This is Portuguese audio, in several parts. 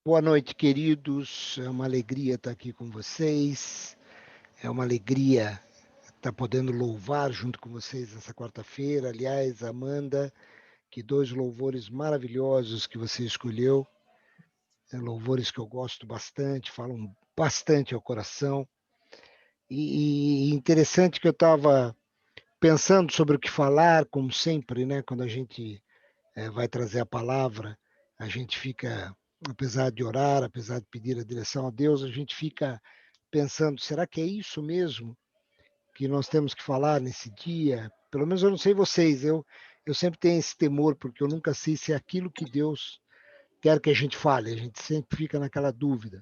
Boa noite, queridos. É uma alegria estar aqui com vocês. É uma alegria estar podendo louvar junto com vocês essa quarta-feira. Aliás, Amanda, que dois louvores maravilhosos que você escolheu. Louvores que eu gosto bastante, falam bastante ao coração. E interessante que eu estava pensando sobre o que falar, como sempre, né? Quando a gente vai trazer a palavra, a gente fica, apesar de orar, apesar de pedir a direção a Deus, a gente fica pensando, será que é isso mesmo que nós temos que falar nesse dia? Pelo menos eu não sei vocês, eu sempre tenho esse temor, porque eu nunca sei se é aquilo que Deus quer que a gente fale, a gente sempre fica naquela dúvida.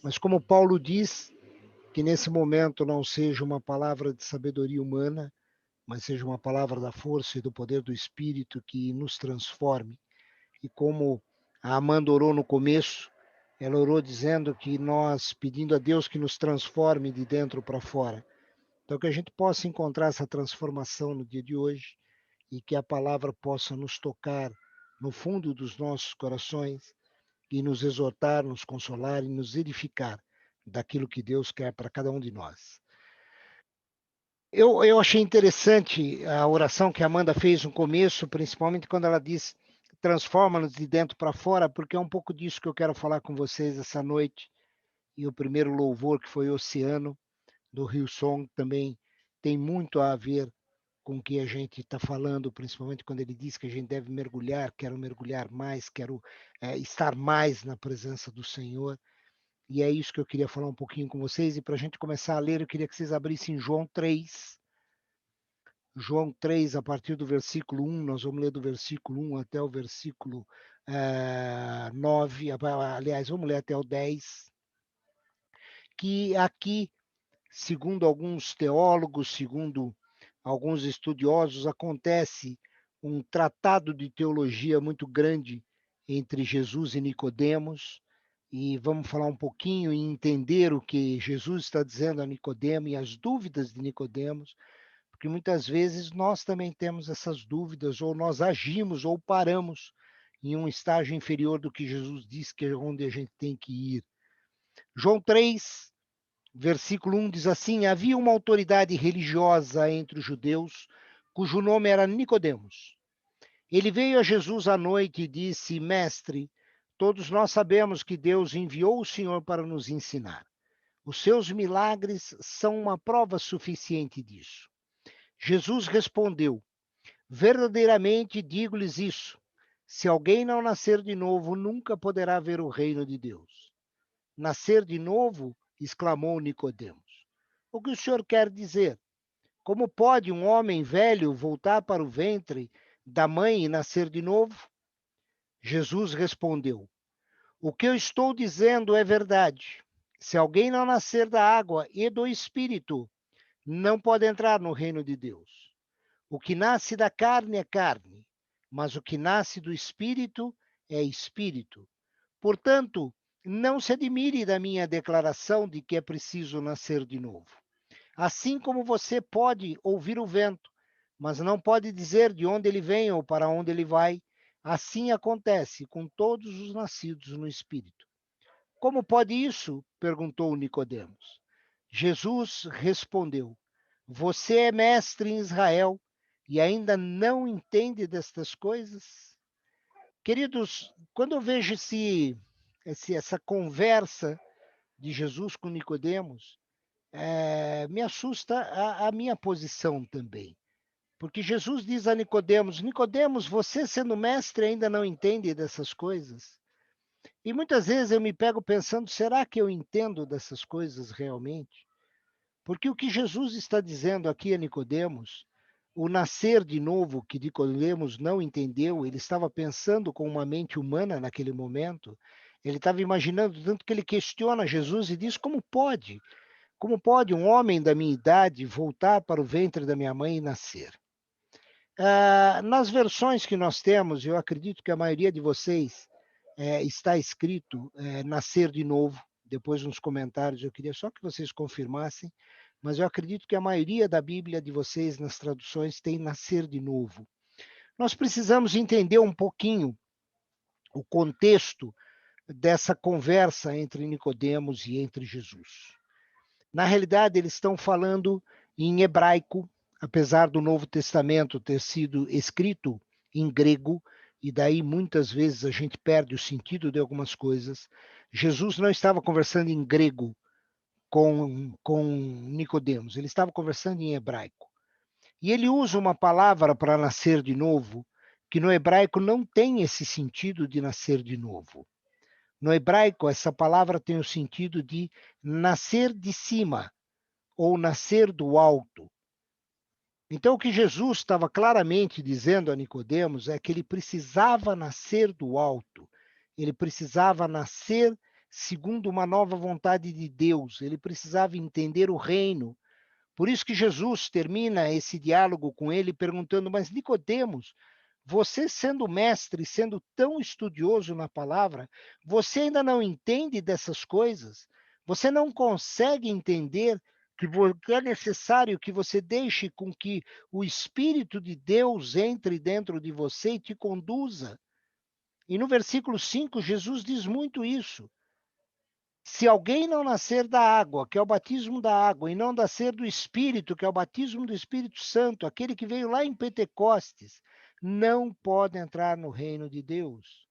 Mas como Paulo diz, que nesse momento não seja uma palavra de sabedoria humana, mas seja uma palavra da força e do poder do Espírito que nos transforme. E como a Amanda orou no começo, ela orou dizendo que nós, pedindo a Deus que nos transforme de dentro para fora. Então, que a gente possa encontrar essa transformação no dia de hoje e que a palavra possa nos tocar no fundo dos nossos corações e nos exortar, nos consolar e nos edificar daquilo que Deus quer para cada um de nós. Eu achei interessante a oração que a Amanda fez no começo, principalmente quando ela diz transforma-nos de dentro para fora, porque é um pouco disso que eu quero falar com vocês essa noite. E o primeiro louvor, que foi Oceano, do Hillsong, também tem muito a ver com o que a gente está falando, principalmente quando ele diz que a gente deve mergulhar, quero mergulhar mais, quero estar mais na presença do Senhor. E é isso que eu queria falar um pouquinho com vocês. E para a gente começar a ler, eu queria que vocês abrissem João 3. João 3, a partir do versículo 1, nós vamos ler do versículo 1 até o versículo 9, aliás, vamos ler até o 10, que aqui, segundo alguns teólogos, segundo alguns estudiosos, acontece um tratado de teologia muito grande entre Jesus e Nicodemos, e vamos falar um pouquinho e entender o que Jesus está dizendo a Nicodemo e as dúvidas de Nicodemos, porque muitas vezes nós também temos essas dúvidas, ou nós agimos ou paramos em um estágio inferior do que Jesus disse que é onde a gente tem que ir. João 3, versículo 1 diz assim: havia uma autoridade religiosa entre os judeus, cujo nome era Nicodemos. Ele veio a Jesus à noite e disse: Mestre, todos nós sabemos que Deus enviou o Senhor para nos ensinar. Os seus milagres são uma prova suficiente disso. Jesus respondeu: verdadeiramente digo-lhes isso: se alguém não nascer de novo, nunca poderá ver o reino de Deus. Nascer de novo? Exclamou Nicodemos. O que o senhor quer dizer? Como pode um homem velho voltar para o ventre da mãe e nascer de novo? Jesus respondeu: o que eu estou dizendo é verdade. Se alguém não nascer da água e do Espírito, não pode entrar no reino de Deus. O que nasce da carne é carne, mas o que nasce do Espírito é Espírito. Portanto, não se admire da minha declaração de que é preciso nascer de novo. Assim como você pode ouvir o vento, mas não pode dizer de onde ele vem ou para onde ele vai, assim acontece com todos os nascidos no Espírito. Como pode isso? Perguntou Nicodemos. Jesus respondeu: você é mestre em Israel e ainda não entende destas coisas? Queridos, quando eu vejo essa conversa de Jesus com Nicodemos, me assusta a minha posição também. Porque Jesus diz a Nicodemos: Nicodemos, você sendo mestre ainda não entende dessas coisas? E muitas vezes eu me pego pensando, será que eu entendo dessas coisas realmente? Porque o que Jesus está dizendo aqui a Nicodemos, o nascer de novo que Nicodemos não entendeu, ele estava pensando com uma mente humana naquele momento, ele estava imaginando, tanto que ele questiona Jesus e diz: como pode? Como pode um homem da minha idade voltar para o ventre da minha mãe e nascer? Nas versões que nós temos, eu acredito que a maioria de vocês está escrito nascer de novo. Depois nos comentários eu queria só que vocês confirmassem, mas eu acredito que a maioria da Bíblia de vocês nas traduções tem nascer de novo. Nós precisamos entender um pouquinho o contexto dessa conversa entre Nicodemos e entre Jesus. Na realidade, eles estão falando em hebraico, apesar do Novo Testamento ter sido escrito em grego, e daí muitas vezes a gente perde o sentido de algumas coisas. Jesus não estava conversando em grego com Nicodemos, ele estava conversando em hebraico. E ele usa uma palavra para nascer de novo, que no hebraico não tem esse sentido de nascer de novo. No hebraico, essa palavra tem o sentido de nascer de cima, ou nascer do alto. Então, o que Jesus estava claramente dizendo a Nicodemos é que ele precisava nascer do alto, ele precisava nascer segundo uma nova vontade de Deus, ele precisava entender o reino. Por isso que Jesus termina esse diálogo com ele perguntando: mas Nicodemos, você sendo mestre, sendo tão estudioso na palavra, você ainda não entende dessas coisas? Você não consegue entender que é necessário que você deixe com que o Espírito de Deus entre dentro de você e te conduza? E no versículo 5, Jesus diz muito isso. Se alguém não nascer da água, que é o batismo da água, e não nascer do Espírito, que é o batismo do Espírito Santo, aquele que veio lá em Pentecostes, não pode entrar no reino de Deus.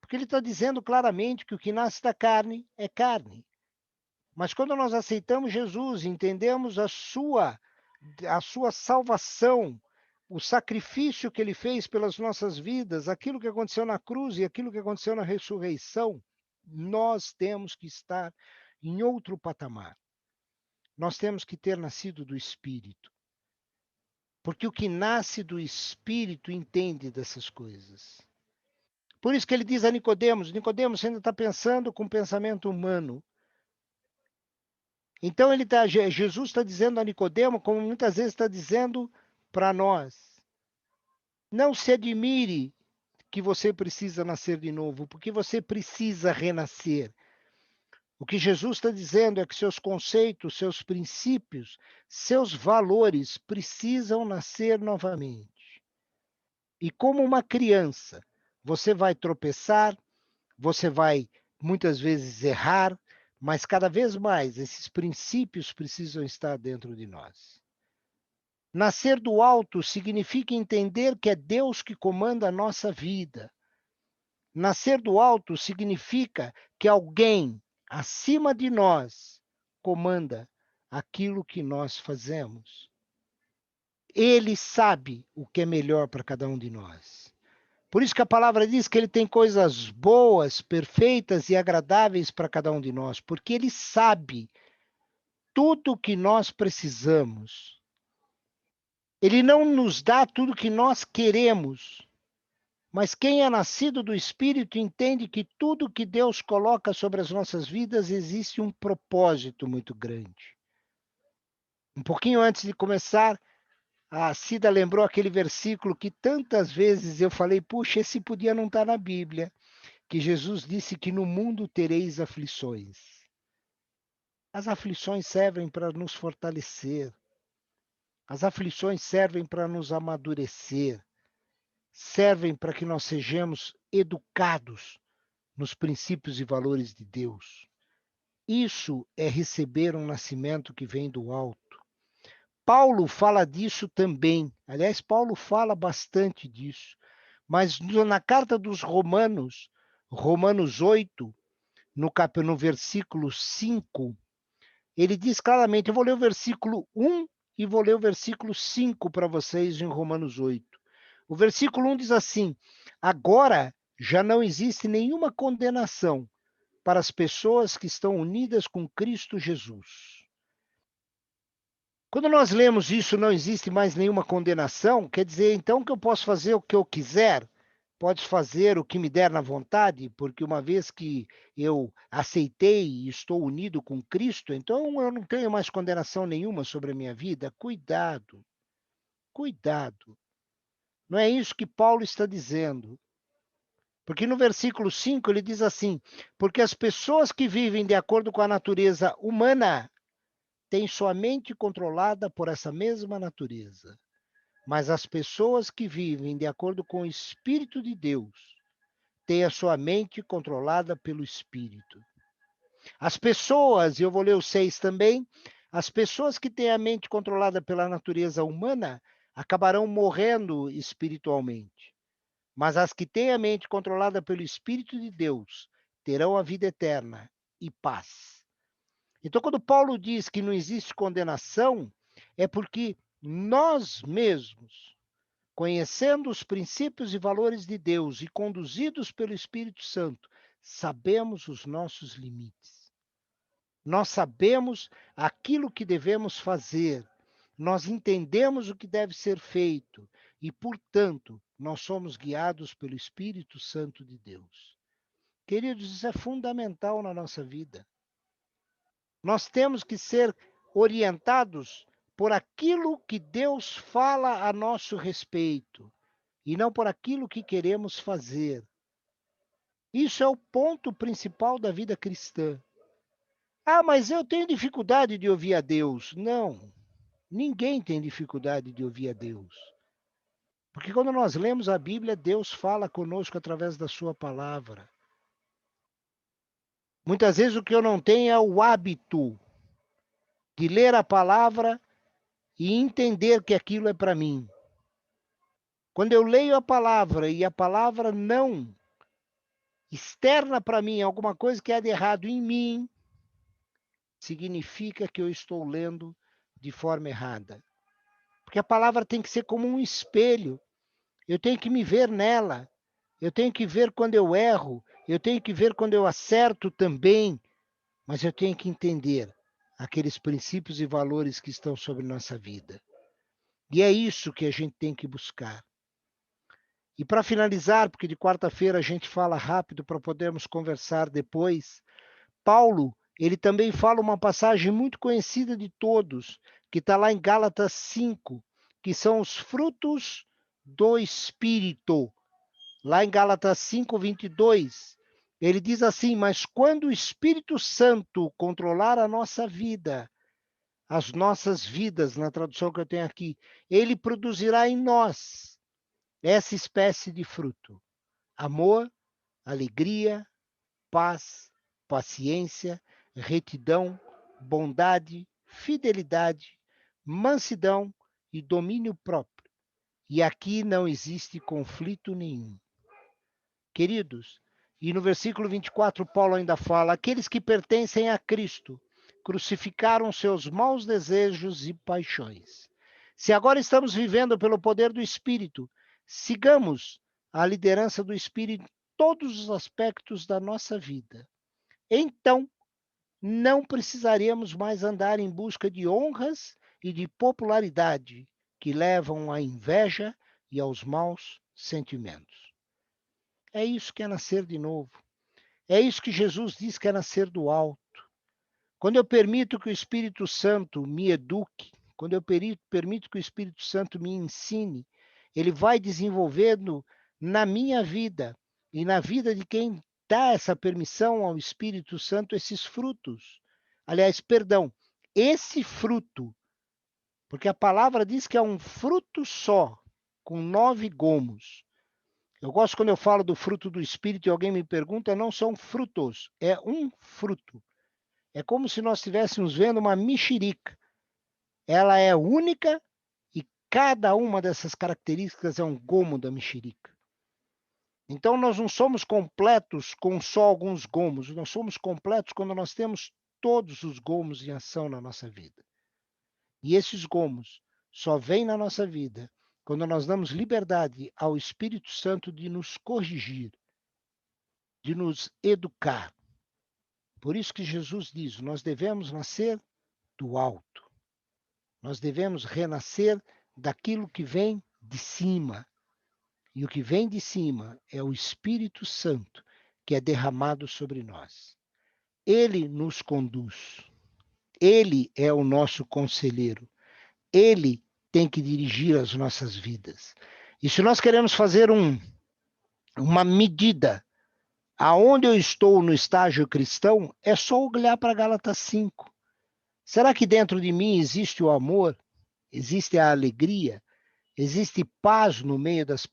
Porque ele está dizendo claramente que o que nasce da carne é carne. Mas quando nós aceitamos Jesus, entendemos a sua salvação, o sacrifício que ele fez pelas nossas vidas, aquilo que aconteceu na cruz e aquilo que aconteceu na ressurreição, nós temos que estar em outro patamar. Nós temos que ter nascido do Espírito. Porque o que nasce do Espírito entende dessas coisas. Por isso que ele diz a Nicodemos: Nicodemos, você ainda está pensando com pensamento humano. Então Jesus está dizendo a Nicodemo, como muitas vezes está dizendo para nós: não se admire que você precisa nascer de novo, porque você precisa renascer. O que Jesus está dizendo é que seus conceitos, seus princípios, seus valores precisam nascer novamente. E como uma criança, você vai tropeçar, você vai muitas vezes errar, mas cada vez mais esses princípios precisam estar dentro de nós. Nascer do alto significa entender que é Deus que comanda a nossa vida. Nascer do alto significa que alguém acima de nós comanda aquilo que nós fazemos. Ele sabe o que é melhor para cada um de nós. Por isso que a palavra diz que ele tem coisas boas, perfeitas e agradáveis para cada um de nós, porque ele sabe tudo o que nós precisamos. Ele não nos dá tudo o que nós queremos, mas quem é nascido do Espírito entende que tudo que Deus coloca sobre as nossas vidas existe um propósito muito grande. Um pouquinho antes de começar, a Cida lembrou aquele versículo que tantas vezes eu falei: puxa, esse podia não estar na Bíblia, que Jesus disse que no mundo tereis aflições. As aflições servem para nos fortalecer. As aflições servem para nos amadurecer. Servem para que nós sejamos educados nos princípios e valores de Deus. Isso é receber um nascimento que vem do alto. Paulo fala disso também. Aliás, Paulo fala bastante disso. Mas na carta dos Romanos, Romanos 8, no versículo 5, ele diz claramente, eu vou ler o versículo 1 e vou ler o versículo 5 para vocês em Romanos 8. O versículo 1 diz assim: agora já não existe nenhuma condenação para as pessoas que estão unidas com Cristo Jesus. Quando nós lemos isso, não existe mais nenhuma condenação, quer dizer então que eu posso fazer o que eu quiser, podes fazer o que me der na vontade, porque uma vez que eu aceitei e estou unido com Cristo, então eu não tenho mais condenação nenhuma sobre a minha vida. Cuidado, cuidado. Não é isso que Paulo está dizendo. Porque no versículo 5 ele diz assim: porque as pessoas que vivem de acordo com a natureza humana têm sua mente controlada por essa mesma natureza. Mas as pessoas que vivem de acordo com o Espírito de Deus tem a sua mente controlada pelo Espírito. As pessoas, e eu vou ler o 6 também, as pessoas que têm a mente controlada pela natureza humana acabarão morrendo espiritualmente. Mas as que têm a mente controlada pelo Espírito de Deus terão a vida eterna e paz. Então, quando Paulo diz que não existe condenação, é porque nós mesmos, conhecendo os princípios e valores de Deus e conduzidos pelo Espírito Santo, sabemos os nossos limites. Nós sabemos aquilo que devemos fazer. Nós entendemos o que deve ser feito e, portanto, nós somos guiados pelo Espírito Santo de Deus. Queridos, isso é fundamental na nossa vida. Nós temos que ser orientados por aquilo que Deus fala a nosso respeito e não por aquilo que queremos fazer. Isso é o ponto principal da vida cristã. Ah, mas eu tenho dificuldade de ouvir a Deus. Não, ninguém tem dificuldade de ouvir a Deus. Porque quando nós lemos a Bíblia, Deus fala conosco através da sua palavra. Muitas vezes o que eu não tenho é o hábito de ler a palavra e entender que aquilo é para mim. Quando eu leio a palavra e a palavra não externa para mim alguma coisa que é de errado em mim, significa que eu estou lendo de forma errada. Porque a palavra tem que ser como um espelho. Eu tenho que me ver nela. Eu tenho que ver quando eu erro. Eu tenho que ver quando eu acerto também. Mas eu tenho que entender aqueles princípios e valores que estão sobre nossa vida. E é isso que a gente tem que buscar. E para finalizar, porque de quarta-feira a gente fala rápido para podermos conversar depois, Paulo, ele também fala uma passagem muito conhecida de todos, que está lá em Gálatas 5, que são os frutos do Espírito. Lá em Gálatas 5, 22, ele diz assim: mas quando o Espírito Santo controlar a nossa vida, as nossas vidas, na tradução que eu tenho aqui, ele produzirá em nós essa espécie de fruto: amor, alegria, paz, paciência, retidão, bondade, fidelidade, mansidão e domínio próprio. E aqui não existe conflito nenhum. Queridos, e no versículo 24, Paulo ainda fala: aqueles que pertencem a Cristo crucificaram seus maus desejos e paixões. Se agora estamos vivendo pelo poder do Espírito, sigamos a liderança do Espírito em todos os aspectos da nossa vida. Então, não precisaremos mais andar em busca de honras e de popularidade que levam à inveja e aos maus sentimentos. É isso que é nascer de novo. É isso que Jesus diz que é nascer do alto. Quando eu permito que o Espírito Santo me eduque, quando eu permito que o Espírito Santo me ensine, ele vai desenvolvendo na minha vida e na vida de quem dá essa permissão ao Espírito Santo esses frutos. Aliás, perdão, esse fruto, porque a palavra diz que é um fruto só, com 9 gomos. Eu gosto quando eu falo do fruto do Espírito e alguém me pergunta, não são frutos, é um fruto. É como se nós estivéssemos vendo uma mexerica. Ela é única e cada uma dessas características é um gomo da mexerica. Então nós não somos completos com só alguns gomos, nós somos completos quando nós temos todos os gomos em ação na nossa vida. E esses gomos só vêm na nossa vida quando nós damos liberdade ao Espírito Santo de nos corrigir, de nos educar. Por isso que Jesus diz: nós devemos nascer do alto. Nós devemos renascer daquilo que vem de cima. E o que vem de cima é o Espírito Santo que é derramado sobre nós. Ele nos conduz. Ele é o nosso conselheiro. Ele tem que dirigir as nossas vidas. E se nós queremos fazer uma medida aonde eu estou no estágio cristão, é só olhar para Gálatas 5. Será que dentro de mim existe o amor? Existe a alegria? Existe paz no meio das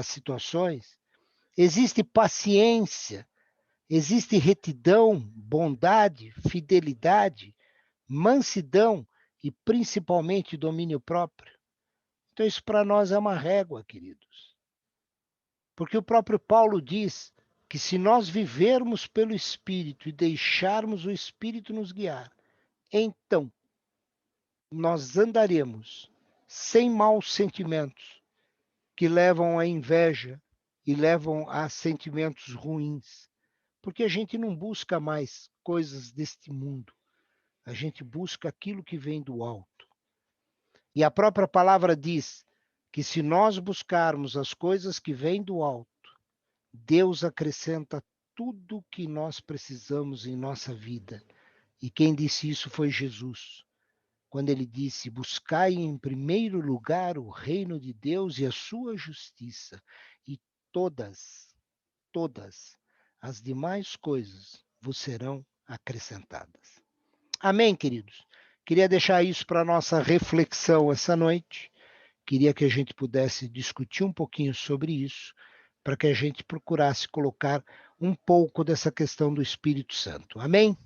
situações? existe paciência, existe retidão, bondade, fidelidade, mansidão e principalmente domínio próprio. Então isso para nós é uma régua, queridos. Porque o próprio Paulo diz que se nós vivermos pelo Espírito e deixarmos o Espírito nos guiar, então nós andaremos sem maus sentimentos que levam à inveja e levam a sentimentos ruins. Porque a gente não busca mais coisas deste mundo. A gente busca aquilo que vem do alto. E a própria palavra diz que se nós buscarmos as coisas que vêm do alto, Deus acrescenta tudo o que nós precisamos em nossa vida. E quem disse isso foi Jesus, quando ele disse: buscai em primeiro lugar o reino de Deus e a sua justiça, e todas as demais coisas vos serão acrescentadas. Amém, queridos? Queria deixar isso para nossa reflexão essa noite. Queria que a gente pudesse discutir um pouquinho sobre isso, para que a gente procurasse colocar um pouco dessa questão do Espírito Santo. Amém?